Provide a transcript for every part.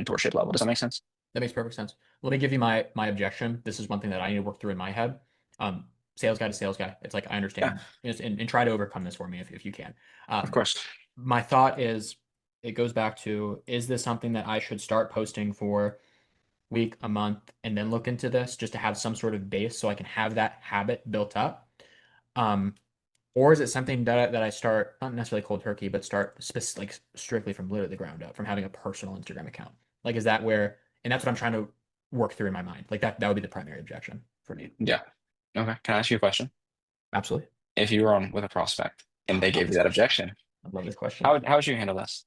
mentorship level. Does that make sense? That makes perfect sense. Let me give you my objection. This is one thing that I need to work through in my head. Um, Sales guy to sales guy. It's like I Yeah, understand, and try to overcome this for me if you can. of Um, course. my thought is, it goes back to, is this something that I should start posting for week, a month, and then look into this just to have some sort of base so I can have that habit built up? Um, or is it something that I start not necessarily cold turkey, but start like strictly from literally the ground up, from having a personal Instagram account? Like, is that where, and that's what I'm trying to work through in my mind. Like that would be the primary objection for me. Yeah. Okay. Can I ask you a question? Absolutely. If you were on with a prospect and Oh, they I love gave you this that question. objection, I love this question. how would you handle this?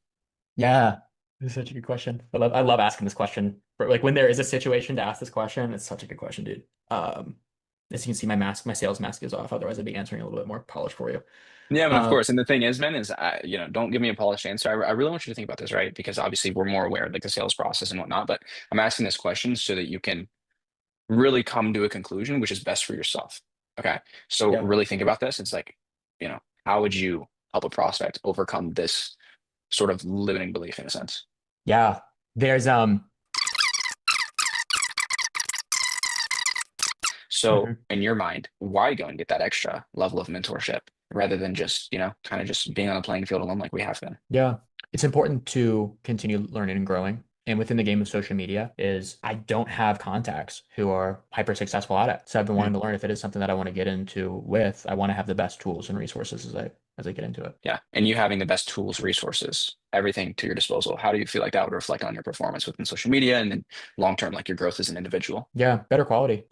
Yeah, this is such a good question. I love asking this question. For, like when there is a situation to ask this question, it's such a good question, dude. As you can see, my sales mask is off. Otherwise, I'd be answering a little bit more polished for you. Yeah, man, of Um, course. And the thing is, man, is don't give me a polished answer. I really want you to think about this, right? Because obviously we're more aware of like the sales process and whatnot, but I'm asking this question so that you can really come to a conclusion which is best for yourself. Okay. So yeah, really think about this. It's like, how would you help a prospect overcome this sort of limiting belief in a sense? yeah. There's So mhm. in your mind, why go and get that extra level of mentorship rather than just, kind of just being on a playing field alone like we have been? Yeah, it's important to continue learning and growing. And within the game of social media is I don't have contacts who are hyper successful at it. So I've been Hmm. wanting to learn if it is something that I want to get into with. I want to have the best tools and resources as I get into it. Yeah. And you having the best tools, resources, everything to your disposal, how do you feel like that would reflect on your performance within social media and then long term, like your growth as an individual? Yeah, better quality,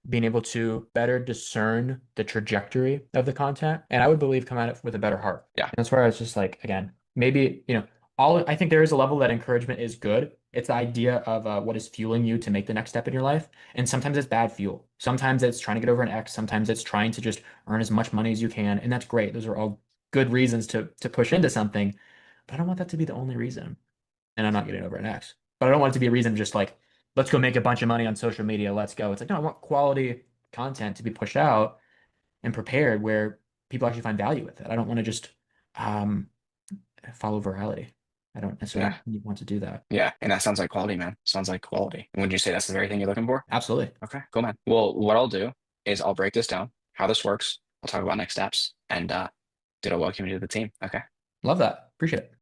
being able to better discern the trajectory of the content. And I would believe come at it with a better heart. Yeah. And that's where I was just like, again, maybe, all I think there is a level that encouragement is good. It's the idea of what is fueling you to make the next step in your life. And sometimes it's bad fuel. Sometimes it's trying to get over an X. Sometimes it's trying to just earn as much money as you can. And that's great. Those are all good reasons to push into something. But I don't want that to be the only reason. And I'm not getting over an X. But I don't want it to be a reason just like, let's go make a bunch of money on social media. Let's go. It's like, no, I want quality content to be pushed out and prepared where people actually find value with it. I don't want to just um, follow virality. I don't necessarily Yeah. want to do that. Yeah. And that sounds like quality, man. Sounds like quality. And would you say that's the very thing you're looking for? Absolutely. Okay, cool, man. Well, what I'll do is I'll break this down, how this works. I'll talk about next steps and, did I welcome you to the team? Okay. Love that. Appreciate it.